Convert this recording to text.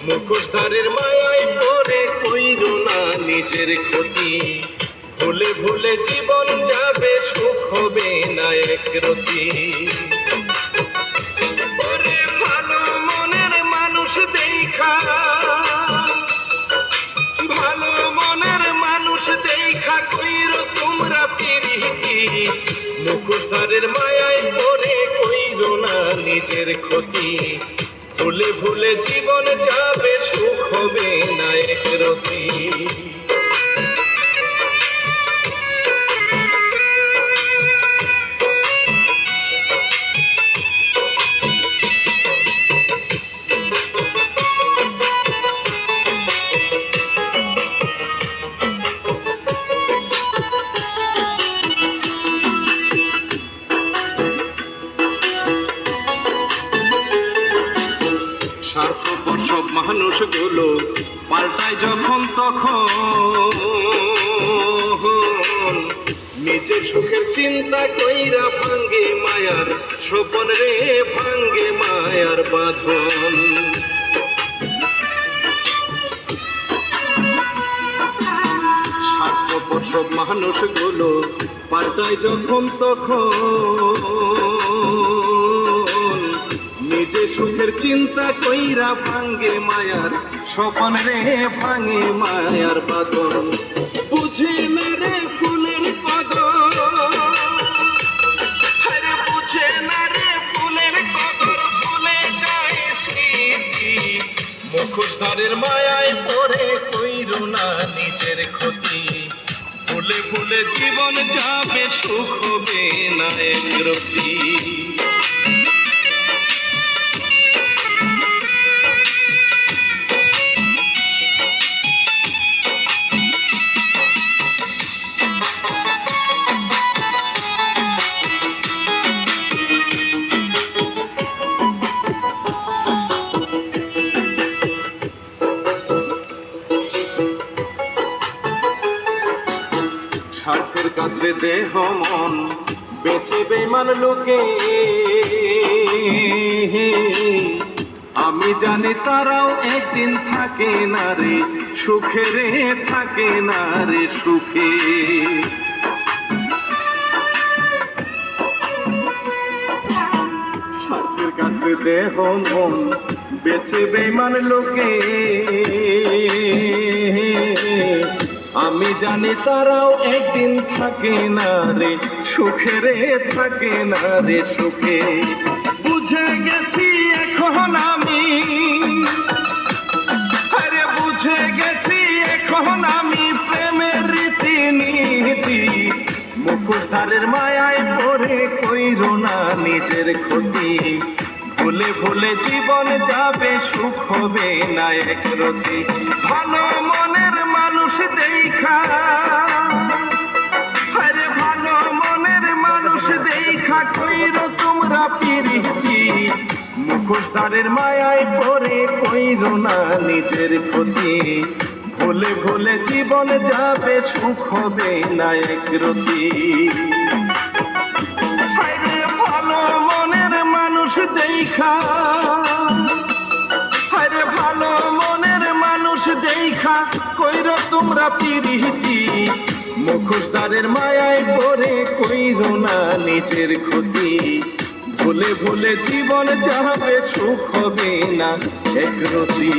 মুখোশধারের মায়ায় পড়ে কইরো না নিজের ক্ষতি, ভুলে ভুলে জীবন যাবে, সুখ হবে না একরতি। ভালো মনের মানুষ দেখা, ভালো মনের মানুষ দেখা কইরো তোমরা প্রীতি, মুখোশধারের মায়ায় পড়ে কইরো না নিজের ক্ষতি, ভুলে ভুলে জীবন যাবে, সুখ হবে না একরতি। স্বার্থপর সব মানুষগুলো পাল্টায় যখন তখন, নিজের সুখের চিন্তা কইরা ভাঙ্গে মায়ার স্বপন রে, ভাঙ্গে মায়ার বাঁধন। স্বার্থপর সব মানুষগুলো পাল্টায় যখন তখন, নিজে সুখের চিন্তা কইরা ভাঙ্গে মায়ার স্বপন রে, ভাঙে মায়ার বাঁধন। বুঝে না রে ফুলের কদর, আরে বুঝে না রে ফুলের কদর, ভুলে যায় স্মৃতি, মুখোশধারের মায়ায় পড়ে কইরো না নিজের ক্ষতি, ভুলে ভুলে জীবন যাবে, সুখ হবে না একরতি। স্বার্থের কাছে দেহ মন বেচে বেমান লোকে, আমি জানি তারাও একদিন থাকে না রে সুখে রে, থাকে না রে সুখে। স্বার্থের কাছে দেহ মন বেচে বেমান লোকে, আমি জানি তারাও একদিন থাকে না রে সুখে রে, থাকে না রে সুখে। বুঝে গেছি এখন আমি, আরে বুঝে গেছি এখন আমি প্রেমের রীতিনীতি, মুখোশধারের মায়ায় পড়ে কইরো না নিজের ক্ষতি, ভুলে ভুলে জীবন যাবে, সুখ হবে না একরতি। ভালো মনের মানুষ দেখা, আরে ভালো মনের মানুষ দেখা কইরো তোমরা প্রীতি, মুখোশধারের মায়ায় পড়ে কইরো না নিজের ক্ষতি, ভুলে ভুলে জীবন যাবে, সুখ হবে না একরতি। ভালো মনের মানুষ দেখা, আরে ভালো মনের মানুষ দেখা কইরো তোমরা প্রীতি, মুখোশধারের মায়ায় পড়ে কইরো না নিজের ক্ষতি, ভুলে ভুলে জীবন যাবে, সুখ হবে না একরতি।